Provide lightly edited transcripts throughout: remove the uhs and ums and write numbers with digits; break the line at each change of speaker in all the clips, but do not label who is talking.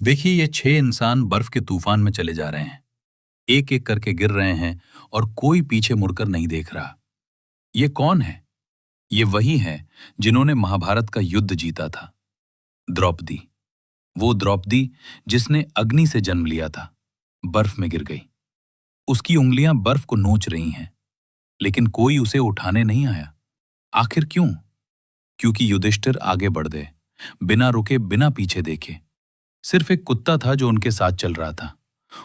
देखिए, ये 6 इंसान बर्फ के तूफान में चले जा रहे हैं। एक एक करके गिर रहे हैं और कोई पीछे मुड़कर नहीं देख रहा। ये कौन है? ये वही हैं जिन्होंने महाभारत का युद्ध जीता था। द्रौपदी। वो द्रौपदी जिसने अग्नि से जन्म लिया था, बर्फ में गिर गई। उसकी उंगलियां बर्फ को नोच रही हैं, लेकिन कोई उसे उठाने नहीं आया। आखिर क्यों? क्योंकि युधिष्ठिर आगे बढ़ गए, बिना रुके, बिना पीछे देखे। सिर्फ एक कुत्ता था जो उनके साथ चल रहा था,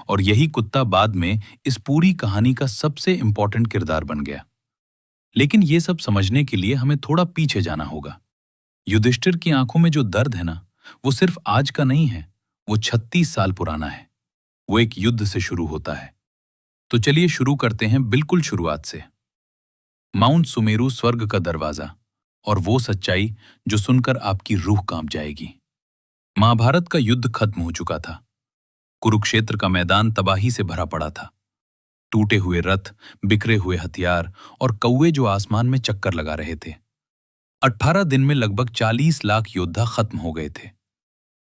और यही कुत्ता बाद में इस पूरी कहानी का सबसे इंपॉर्टेंट किरदार बन गया। लेकिन ये सब समझने के लिए हमें थोड़ा पीछे जाना होगा। युधिष्ठिर की आंखों में जो दर्द है ना, वो सिर्फ आज का नहीं है, वो 36 साल पुराना है। वो एक युद्ध से शुरू होता है। तो चलिए शुरू करते हैं बिल्कुल शुरुआत से। माउंट सुमेरु स्वर्ग का दरवाजा, और वो सच्चाई जो सुनकर आपकी रूह कांप जाएगी। महाभारत का युद्ध खत्म हो चुका था। कुरुक्षेत्र का मैदान तबाही से भरा पड़ा था। टूटे हुए रथ, बिखरे हुए हथियार और कौवे जो आसमान में चक्कर लगा रहे थे। 18 दिन में लगभग 40 लाख योद्धा खत्म हो गए थे।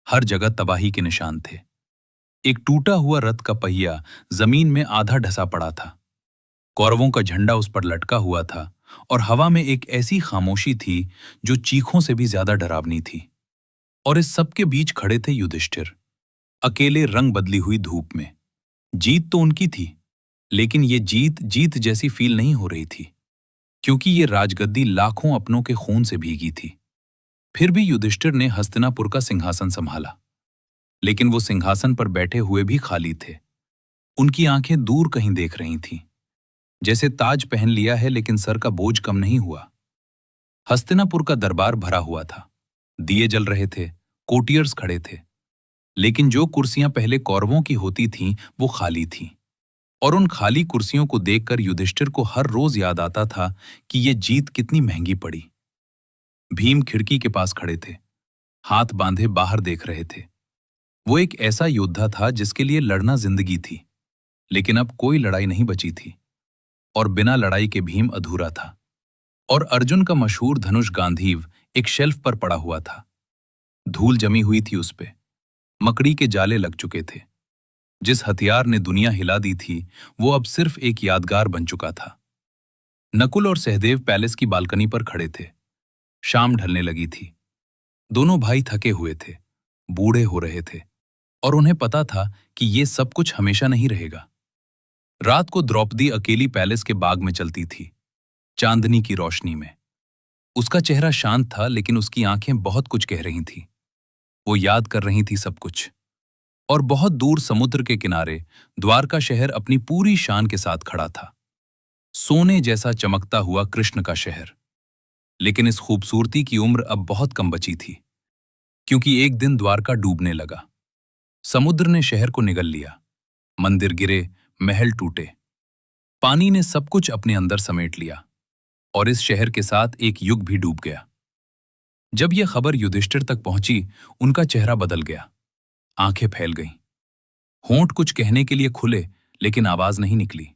हर जगह तबाही के निशान थे। एक टूटा हुआ रथ का पहिया जमीन में आधा ढसा पड़ा था। कौरवों का झंडा उस पर लटका हुआ था, और हवा में एक ऐसी खामोशी थी जो चीखों से भी ज्यादा डरावनी थी। और इस सबके बीच खड़े थे युधिष्ठिर, अकेले, रंग बदली हुई धूप में। जीत तो उनकी थी, लेकिन ये जीत जीत जैसी फील नहीं हो रही थी, क्योंकि ये राजगद्दी लाखों अपनों के खून से भीगी थी। फिर भी युधिष्ठिर ने हस्तिनापुर का सिंहासन संभाला, लेकिन वो सिंहासन पर बैठे हुए भी खाली थे। उनकी आंखें दूर कहीं देख रही थीं, जैसे ताज पहन लिया है लेकिन सर का बोझ कम नहीं हुआ। हस्तिनापुर का दरबार भरा हुआ था। दिए जल रहे थे, कोटियर्स खड़े थे, लेकिन जो कुर्सियां पहले कौरवों की होती थीं वो खाली थीं। और उन खाली कुर्सियों को देखकर युधिष्ठिर को हर रोज याद आता था कि ये जीत कितनी महंगी पड़ी। भीम खिड़की के पास खड़े थे, हाथ बांधे बाहर देख रहे थे। वो एक ऐसा योद्धा था जिसके लिए लड़ना जिंदगी थी, लेकिन अब कोई लड़ाई नहीं बची थी, और बिना लड़ाई के भीम अधूरा था। और अर्जुन का मशहूर धनुष गांधीव एक शेल्फ पर पड़ा हुआ था। धूल जमी हुई थी उस पे, मकड़ी के जाले लग चुके थे। जिस हथियार ने दुनिया हिला दी थी, वो अब सिर्फ एक यादगार बन चुका था। नकुल और सहदेव पैलेस की बालकनी पर खड़े थे। शाम ढलने लगी थी। दोनों भाई थके हुए थे, बूढ़े हो रहे थे, और उन्हें पता था कि ये सब कुछ हमेशा नहीं रहेगा। रात को द्रौपदी अकेली पैलेस के बाग में चलती थी, चांदनी की रोशनी में। उसका चेहरा शांत था, लेकिन उसकी आंखें बहुत कुछ कह रही थीं। वो याद कर रही थी सब कुछ। और बहुत दूर समुद्र के किनारे द्वारका शहर अपनी पूरी शान के साथ खड़ा था। सोने जैसा चमकता हुआ कृष्ण का शहर। लेकिन इस खूबसूरती की उम्र अब बहुत कम बची थी, क्योंकि एक दिन द्वारका डूबने लगा। समुद्र ने शहर को निगल लिया। मंदिर गिरे, महल टूटे। पानी ने सब कुछ अपने अंदर समेट लिया, और इस शहर के साथ एक युग भी डूब गया। जब यह खबर युधिष्ठिर तक पहुंची, उनका चेहरा बदल गया। आंखें फैल गईं। होंठ कुछ कहने के लिए खुले, लेकिन आवाज नहीं निकली,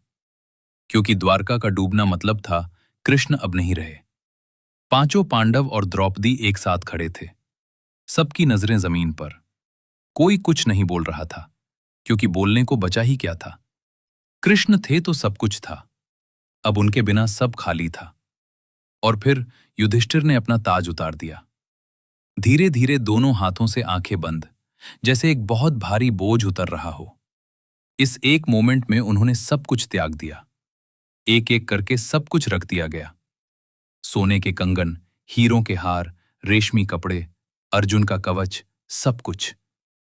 क्योंकि द्वारका का डूबना मतलब था कृष्ण अब नहीं रहे। पांचों पांडव और द्रौपदी एक साथ खड़े थे, सबकी नजरें जमीन पर। कोई कुछ नहीं बोल रहा था, क्योंकि बोलने को बचा ही क्या था। कृष्ण थे तो सब कुछ था, अब उनके बिना सब खाली था। और फिर युधिष्ठिर ने अपना ताज उतार दिया। धीरे धीरे दोनों हाथों से आंखें बंद, जैसे एक बहुत भारी बोझ उतर रहा हो। इस एक मोमेंट में उन्होंने सब कुछ त्याग दिया। एक एक करके सब कुछ रख दिया गया। सोने के कंगन, हीरों के हार, रेशमी कपड़े, अर्जुन का कवच, सब कुछ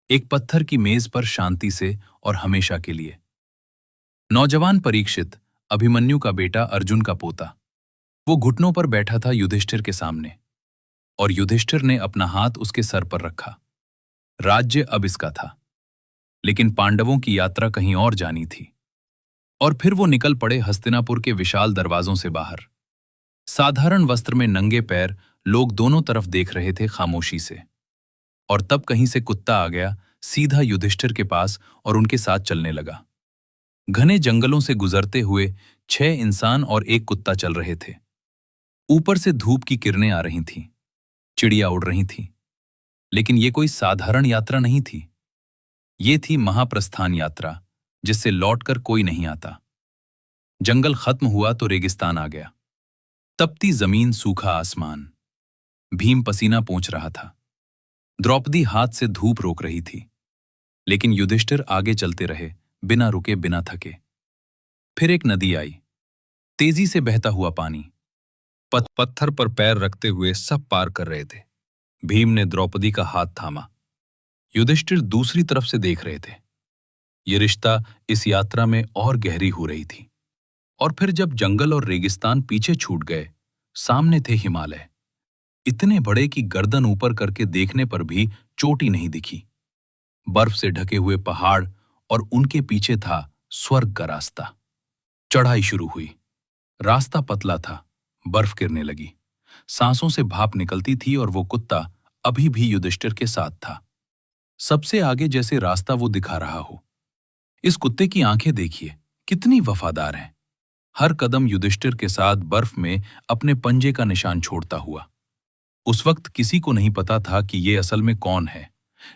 एक पत्थर की मेज पर शांति से और हमेशा के लिए। नौजवान परीक्षित, अभिमन्यु का बेटा, अर्जुन का पोता, वो घुटनों पर बैठा था युधिष्ठिर के सामने, और युधिष्ठिर ने अपना हाथ उसके सर पर रखा। राज्य अब इसका था, लेकिन पांडवों की यात्रा कहीं और जानी थी। और फिर वो निकल पड़े हस्तिनापुर के विशाल दरवाजों से बाहर। साधारण वस्त्र में नंगे पैर लोग दोनों तरफ देख रहे थे खामोशी से। और तब कहीं से कुत्ता आ गया, सीधा युधिष्ठिर के पास, और उनके साथ चलने लगा। घने जंगलों से गुजरते हुए 6 इंसान और एक कुत्ता चल रहे थे। ऊपर से धूप की किरणें आ रही थीं, चिड़िया उड़ रही थीं, लेकिन ये कोई साधारण यात्रा नहीं थी। ये थी महाप्रस्थान यात्रा, जिससे लौटकर कोई नहीं आता। जंगल खत्म हुआ तो रेगिस्तान आ गया। तपती जमीन, सूखा आसमान। भीम पसीना पोंछ रहा था। द्रौपदी हाथ से धूप रोक रही थी। लेकिन युधिष्ठिर आगे चलते रहे, बिना रुके, बिना थके। फिर एक नदी आई, तेजी से बहता हुआ पानी। पत्थर पर पैर रखते हुए सब पार कर रहे थे। भीम ने द्रौपदी का हाथ थामा। युधिष्ठिर दूसरी तरफ से देख रहे थे। ये रिश्ता इस यात्रा में और गहरी हो रही थी। और फिर जब जंगल और रेगिस्तान पीछे छूट गए, सामने थे हिमालय, इतने बड़े कि गर्दन ऊपर करके देखने पर भी चोटी नहीं दिखी। बर्फ से ढके हुए पहाड़, और उनके पीछे था स्वर्ग का रास्ता। चढ़ाई शुरू हुई। रास्ता पतला था, बर्फ गिरने लगी, सांसों से भाप निकलती थी, और वो कुत्ता अभी भी युधिष्ठिर के साथ था, सबसे आगे, जैसे रास्ता वो दिखा रहा हो। इस कुत्ते की आंखें देखिए, कितनी वफादार हैं। हर कदम युधिष्ठिर के साथ बर्फ में अपने पंजे का निशान छोड़ता हुआ। उस वक्त किसी को नहीं पता था कि ये असल में कौन है,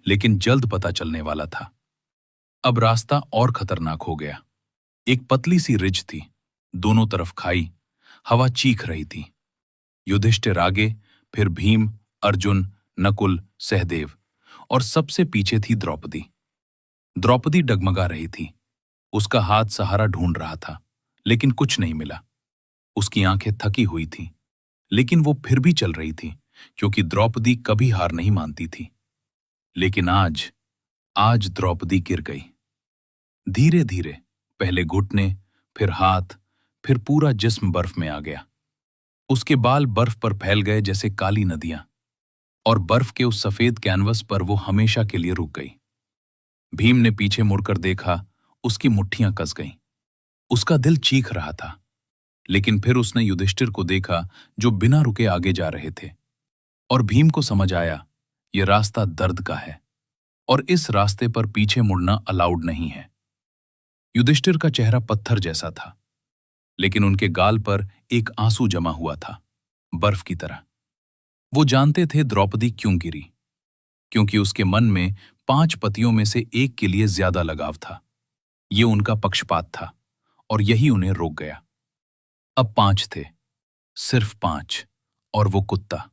लेकिन जल्द पता चलने वाला था। अब रास्ता और खतरनाक हो गया। एक पतली सी रिज थी, दोनों तरफ खाई, हवा चीख रही थी। युधिष्ठिर आगे, फिर भीम, अर्जुन, नकुल, सहदेव, और सबसे पीछे थी द्रौपदी। द्रौपदी डगमगा रही थी। उसका हाथ सहारा ढूंढ रहा था, लेकिन कुछ नहीं मिला। उसकी आंखें थकी हुई थीं, लेकिन वो फिर भी चल रही थी, क्योंकि द्रौपदी कभी हार नहीं मानती थी। लेकिन आज आज द्रौपदी गिर गई। धीरे धीरे, पहले घुटने, फिर हाथ, फिर पूरा जिस्म बर्फ में आ गया। उसके बाल बर्फ पर फैल गए जैसे काली नदियां, और बर्फ के उस सफेद कैनवस पर वो हमेशा के लिए रुक गई। भीम ने पीछे मुड़कर देखा, उसकी मुट्ठियां कस गईं। उसका दिल चीख रहा था। लेकिन फिर उसने युधिष्ठिर को देखा, जो बिना रुके आगे जा रहे थे, और भीम को समझ आया, यह रास्ता दर्द का है, और इस रास्ते पर पीछे मुड़ना अलाउड नहीं है। युधिष्ठिर का चेहरा पत्थर जैसा था, लेकिन उनके गाल पर एक आंसू जमा हुआ था, बर्फ की तरह। वो जानते थे द्रौपदी क्यों गिरी, क्योंकि उसके मन में 5 पतियों में से एक के लिए ज्यादा लगाव था। ये उनका पक्षपात था, और यही उन्हें रोक गया। अब 5 थे, सिर्फ 5, और वो कुत्ता।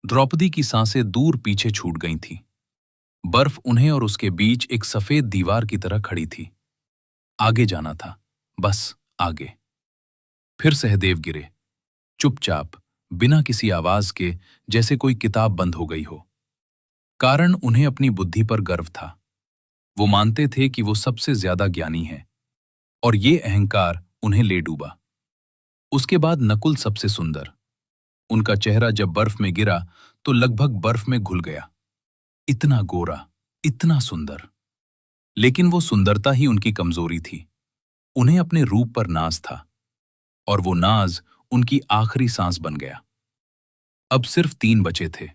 द्रौपदी की सांसें दूर पीछे छूट गई थीं। बर्फ उन्हें और उसके बीच एक सफेद दीवार की तरह खड़ी थी। आगे जाना था, बस आगे। फिर सहदेव गिरे, चुपचाप, बिना किसी आवाज के, जैसे कोई किताब बंद हो गई हो। कारण उन्हें अपनी बुद्धि पर गर्व था। वो मानते थे कि वो सबसे ज्यादा ज्ञानी है, और ये अहंकार उन्हें ले डूबा। उसके बाद नकुल सबसे सुंदर। उनका चेहरा जब बर्फ में गिरा तो लगभग बर्फ में घुल गया। इतना गोरा, इतना सुंदर। लेकिन वो सुंदरता ही उनकी कमजोरी थी। उन्हें अपने रूप पर नाज था, और वो नाज उनकी आखिरी सांस बन गया। अब सिर्फ 3 बचे थे,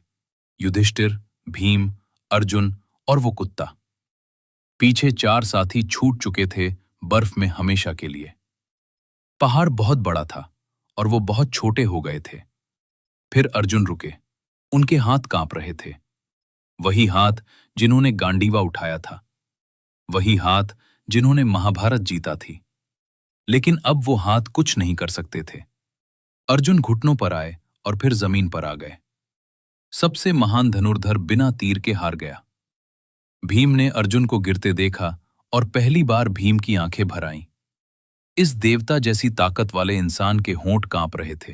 युधिष्ठिर, भीम, अर्जुन, और वो कुत्ता। पीछे 4 साथी छूट चुके थे बर्फ में हमेशा के लिए। पहाड़ बहुत बड़ा था, और वो बहुत छोटे हो गए थे। फिर अर्जुन रुके। उनके हाथ कांप रहे थे। वही हाथ जिन्होंने गांडीवा उठाया था, वही हाथ जिन्होंने महाभारत जीता थी। लेकिन अब वो हाथ कुछ नहीं कर सकते थे। अर्जुन घुटनों पर आए, और फिर जमीन पर आ गए। सबसे महान धनुर्धर बिना तीर के हार गया। भीम ने अर्जुन को गिरते देखा, और पहली बार भीम की आंखें भर आईं। इस देवता जैसी ताकत वाले इंसान के होंठ कांप रहे थे,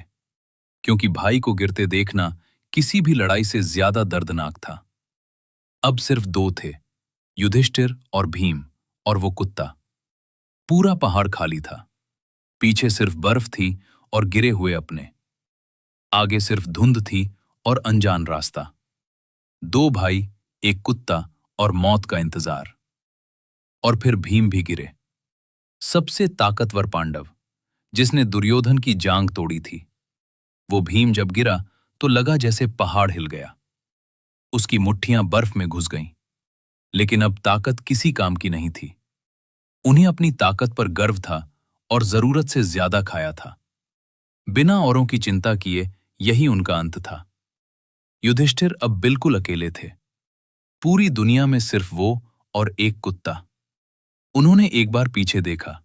क्योंकि भाई को गिरते देखना किसी भी लड़ाई से ज्यादा दर्दनाक था। अब सिर्फ 2 थे, युधिष्ठिर और भीम, और वो कुत्ता। पूरा पहाड़ खाली था। पीछे सिर्फ बर्फ थी और गिरे हुए अपने। आगे सिर्फ धुंध थी और अनजान रास्ता। 2 भाई, एक कुत्ता, और मौत का इंतजार। और फिर भीम भी गिरे। सबसे ताकतवर पांडव, जिसने दुर्योधन की जांग तोड़ी थी। वो भीम जब गिरा तो लगा जैसे पहाड़ हिल गया। उसकी मुट्ठियां बर्फ में घुस गईं। लेकिन अब ताकत किसी काम की नहीं थी। उन्हें अपनी ताकत पर गर्व था, और जरूरत से ज्यादा खाया था। बिना औरों की चिंता किए यही उनका अंत था। युधिष्ठिर अब बिल्कुल अकेले थे। पूरी दुनिया में सिर्फ वो और एक कुत्ता। उन्होंने एक बार पीछे देखा।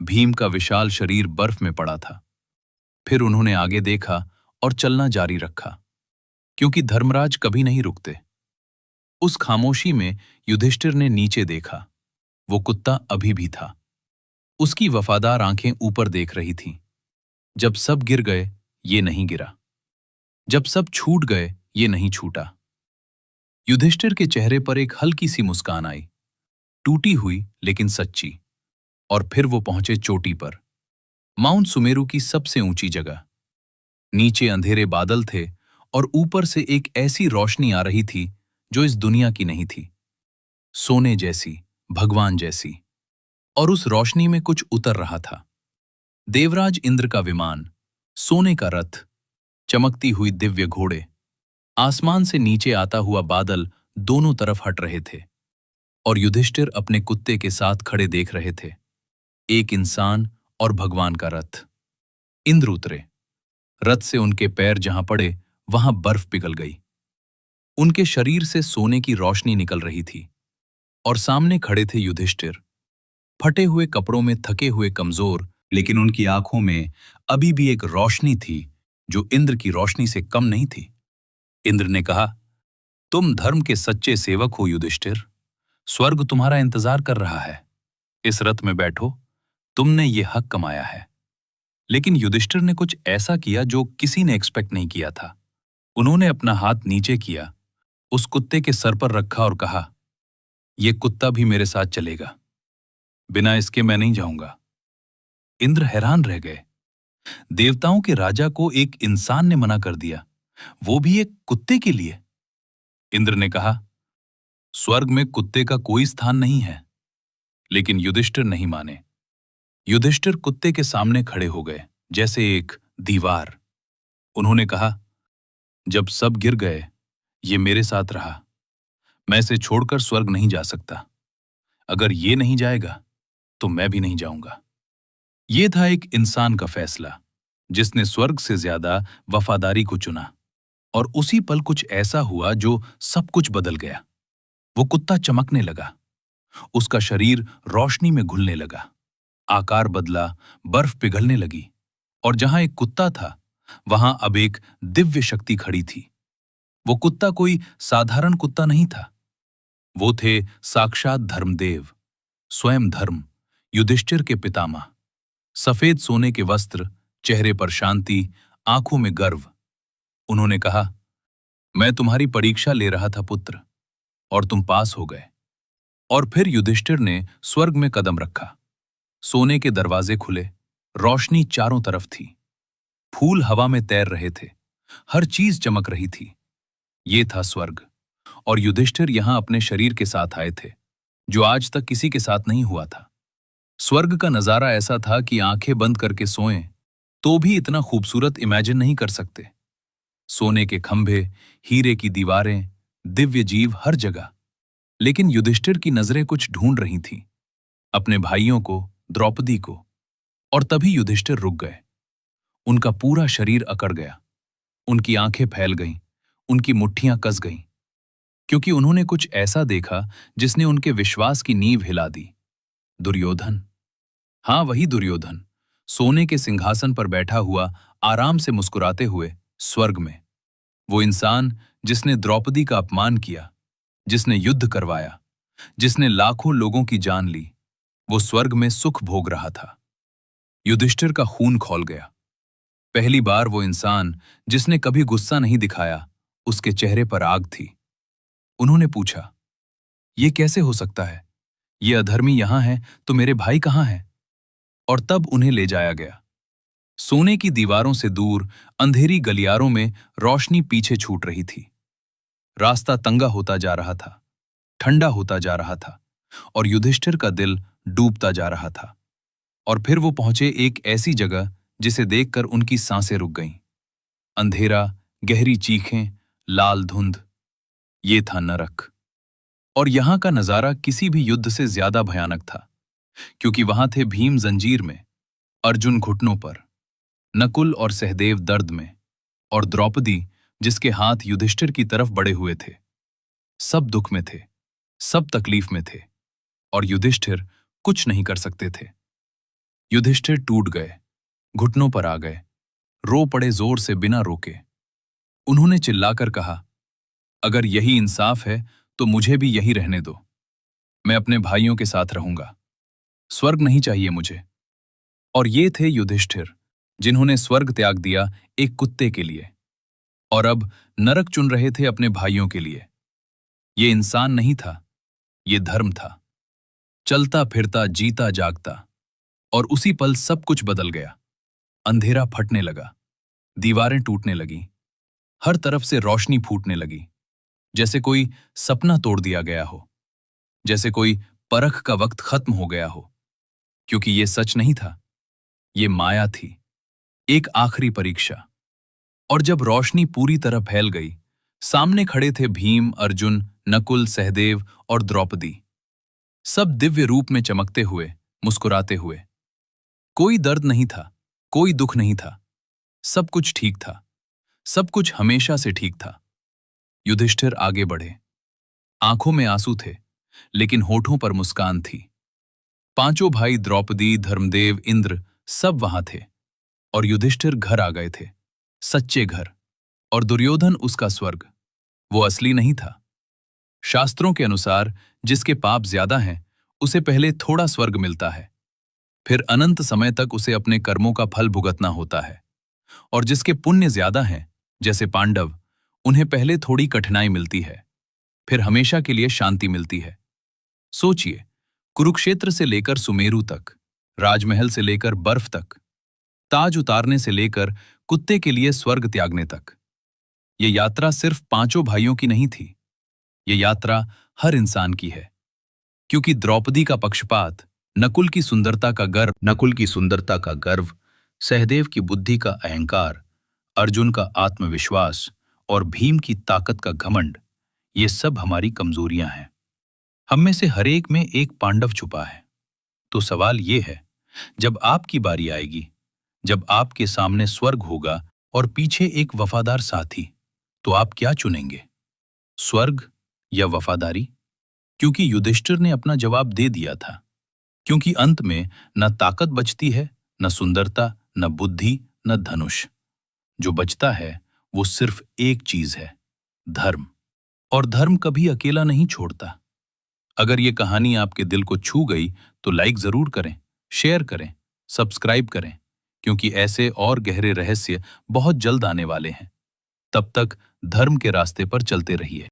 भीम का विशाल शरीर बर्फ में पड़ा था। फिर उन्होंने आगे देखा और चलना जारी रखा, क्योंकि धर्मराज कभी नहीं रुकते। उस खामोशी में युधिष्ठिर ने नीचे देखा। वो कुत्ता अभी भी था। उसकी वफादार आंखें ऊपर देख रही थीं। जब सब गिर गए, ये नहीं गिरा। जब सब छूट गए, ये नहीं छूटा। युधिष्ठिर के चेहरे पर एक हल्की सी मुस्कान आई, टूटी हुई लेकिन सच्ची। और फिर वो पहुंचे चोटी पर, माउंट सुमेरु की सबसे ऊंची जगह। नीचे अंधेरे बादल थे और ऊपर से एक ऐसी रोशनी आ रही थी जो इस दुनिया की नहीं थी, सोने जैसी, भगवान जैसी। और उस रोशनी में कुछ उतर रहा था। देवराज इंद्र का विमान, सोने का रथ, चमकती हुई दिव्य घोड़े। आसमान से नीचे आता हुआ बादल दोनों तरफ हट रहे थे और युधिष्ठिर अपने कुत्ते के साथ खड़े देख रहे थे। एक इंसान और भगवान का रथ। इंद्र उतरे। रथ से उनके पैर जहां पड़े वहां बर्फ पिघल गई। उनके शरीर से सोने की रोशनी निकल रही थी और सामने खड़े थे युधिष्ठिर, फटे हुए कपड़ों में, थके हुए, कमजोर, लेकिन उनकी आंखों में अभी भी एक रोशनी थी जो इंद्र की रोशनी से कम नहीं थी। इंद्र ने कहा, तुम धर्म के सच्चे सेवक हो युधिष्ठिर। स्वर्ग तुम्हारा इंतजार कर रहा है। इस रथ में बैठो, तुमने ये हक कमाया है। लेकिन युधिष्ठिर ने कुछ ऐसा किया जो किसी ने एक्सपेक्ट नहीं किया था। उन्होंने अपना हाथ नीचे किया, उस कुत्ते के सर पर रखा और कहा, यह कुत्ता भी मेरे साथ चलेगा। बिना इसके मैं नहीं जाऊंगा। इंद्र हैरान रह गए। देवताओं के राजा को एक इंसान ने मना कर दिया, वो भी एक कुत्ते के लिए। इंद्र ने कहा, स्वर्ग में कुत्ते का कोई स्थान नहीं है। लेकिन युधिष्ठिर नहीं माने। युधिष्ठिर कुत्ते के सामने खड़े हो गए, जैसे एक दीवार। उन्होंने कहा, जब सब गिर गए, ये मेरे साथ रहा। मैं इसे छोड़कर स्वर्ग नहीं जा सकता। अगर ये नहीं जाएगा तो मैं भी नहीं जाऊंगा। ये था एक इंसान का फैसला, जिसने स्वर्ग से ज्यादा वफादारी को चुना। और उसी पल कुछ ऐसा हुआ जो सब कुछ बदल गया। वो कुत्ता चमकने लगा, उसका शरीर रोशनी में घुलने लगा, आकार बदला, बर्फ पिघलने लगी, और जहां एक कुत्ता था वहां अब एक दिव्य शक्ति खड़ी थी। वो कुत्ता कोई साधारण कुत्ता नहीं था। वो थे साक्षात धर्मदेव, स्वयं धर्म, युधिष्ठिर के पितामह। सफेद सोने के वस्त्र, चेहरे पर शांति, आंखों में गर्व। उन्होंने कहा, मैं तुम्हारी परीक्षा ले रहा था पुत्र, और तुम पास हो गए। और फिर युधिष्ठिर ने स्वर्ग में कदम रखा। सोने के दरवाजे खुले, रोशनी चारों तरफ थी, फूल हवा में तैर रहे थे, हर चीज चमक रही थी। ये था स्वर्ग, और युधिष्ठिर यहां अपने शरीर के साथ आए थे, जो आज तक किसी के साथ नहीं हुआ था। स्वर्ग का नजारा ऐसा था कि आंखें बंद करके सोएं तो भी इतना खूबसूरत इमेजिन नहीं कर सकते। सोने के खंभे, हीरे की दीवारें, दिव्य जीव हर जगह। लेकिन युधिष्ठिर की नजरें कुछ ढूंढ रही थीं, अपने भाइयों को, द्रौपदी को। और तभी युधिष्ठिर रुक गए। उनका पूरा शरीर अकड़ गया, उनकी आंखें फैल गईं, उनकी मुट्ठियां कस गईं, क्योंकि उन्होंने कुछ ऐसा देखा जिसने उनके विश्वास की नींव हिला दी। दुर्योधन, हाँ वही दुर्योधन, सोने के सिंहासन पर बैठा हुआ, आराम से मुस्कुराते हुए, स्वर्ग में। वो इंसान जिसने द्रौपदी का अपमान किया, जिसने युद्ध करवाया, जिसने लाखों लोगों की जान ली, वो स्वर्ग में सुख भोग रहा था। युधिष्ठिर का खून खौल गया। पहली बार वो इंसान जिसने कभी गुस्सा नहीं दिखाया, उसके चेहरे पर आग थी। उन्होंने पूछा, ये कैसे हो सकता है? ये अधर्मी यहां है तो मेरे भाई कहां हैं? और तब उन्हें ले जाया गया। सोने की दीवारों से दूर अंधेरी गलियारों में रोशनी पीछे छूट रही थी। रास्ता तंगा होता जा रहा था, ठंडा होता जा रहा था, और युधिष्ठिर का दिल डूबता जा रहा था। और फिर वो पहुंचे एक ऐसी जगह जिसे देखकर उनकी सांसें रुक गईं। अंधेरा, गहरी चीखें, लाल धुंध। ये था नरक। और यहां का नजारा किसी भी युद्ध से ज्यादा भयानक था, क्योंकि वहां थे भीम जंजीर में, अर्जुन घुटनों पर, नकुल और सहदेव दर्द में, और द्रौपदी जिसके हाथ युधिष्ठिर की तरफ बढ़े हुए थे। सब दुख में थे, सब तकलीफ में थे और युधिष्ठिर कुछ नहीं कर सकते थे। युधिष्ठिर टूट गए, घुटनों पर आ गए, रो पड़े जोर से बिना रोके। उन्होंने चिल्लाकर कहा, अगर यही इंसाफ है तो मुझे भी यही रहने दो। मैं अपने भाइयों के साथ रहूंगा। स्वर्ग नहीं चाहिए मुझे। और ये थे युधिष्ठिर, जिन्होंने स्वर्ग त्याग दिया एक कुत्ते के लिए और अब नरक चुन रहे थे अपने भाइयों के लिए। ये इंसान नहीं था, ये धर्म था। चलता फिरता जीता जागता। और उसी पल सब कुछ बदल गया। अंधेरा फटने लगा, दीवारें टूटने लगीं, हर तरफ से रोशनी फूटने लगी, जैसे कोई सपना तोड़ दिया गया हो, जैसे कोई परख का वक्त खत्म हो गया हो। क्योंकि ये सच नहीं था, ये माया थी, एक आखिरी परीक्षा। और जब रोशनी पूरी तरह फैल गई, सामने खड़े थे भीम, अर्जुन, नकुल, सहदेव और द्रौपदी, सब दिव्य रूप में चमकते हुए, मुस्कुराते हुए। कोई दर्द नहीं था, कोई दुख नहीं था, सब कुछ ठीक था, सब कुछ हमेशा से ठीक था। युधिष्ठिर आगे बढ़े, आंखों में आंसू थे, लेकिन होठों पर मुस्कान थी। पांचों भाई द्रौपदी, धर्मदेव, इंद्र सब वहां थे और युधिष्ठिर घर आ गए थे, सच्चे घर। और दुर्योधन उसका स्वर्ग, वो असली नहीं था। शास्त्रों के अनुसार जिसके पाप ज्यादा हैं, उसे पहले थोड़ा स्वर्ग मिलता है, फिर अनंत समय तक उसे अपने कर्मों का फल भुगतना होता है। और जिसके पुण्य ज्यादा हैं, जैसे पांडव, उन्हें पहले थोड़ी कठिनाई मिलती है, फिर हमेशा के लिए शांति मिलती है। सोचिए, कुरुक्षेत्र से लेकर सुमेरु तक, राजमहल से लेकर बर्फ तक, ताज उतारने से लेकर कुत्ते के लिए स्वर्ग त्यागने तक। ये यात्रा सिर्फ पांचों भाइयों की नहीं थी, ये यात्रा हर इंसान की है। क्योंकि द्रौपदी का पक्षपात, नकुल की सुंदरता का गर्व, सहदेव की बुद्धि का अहंकार, अर्जुन का आत्मविश्वास और भीम की ताकत का घमंड, ये सब हमारी कमजोरियां हैं। हम में से हर एक में एक पांडव छुपा है। तो सवाल ये है, जब आपकी बारी आएगी, जब आपके सामने स्वर्ग होगा और पीछे एक वफादार साथी, तो आप क्या चुनेंगे, स्वर्ग या वफादारी? क्योंकि युधिष्ठिर ने अपना जवाब दे दिया था। क्योंकि अंत में न ताकत बचती है, न सुंदरता, न बुद्धि, न धनुष। जो बचता है वो सिर्फ एक चीज है, धर्म। और धर्म कभी अकेला नहीं छोड़ता। अगर ये कहानी आपके दिल को छू गई तो लाइक जरूर करें, शेयर करें, सब्सक्राइब करें, क्योंकि ऐसे और गहरे रहस्य बहुत जल्द आने वाले हैं। तब तक धर्म के रास्ते पर चलते रहिए।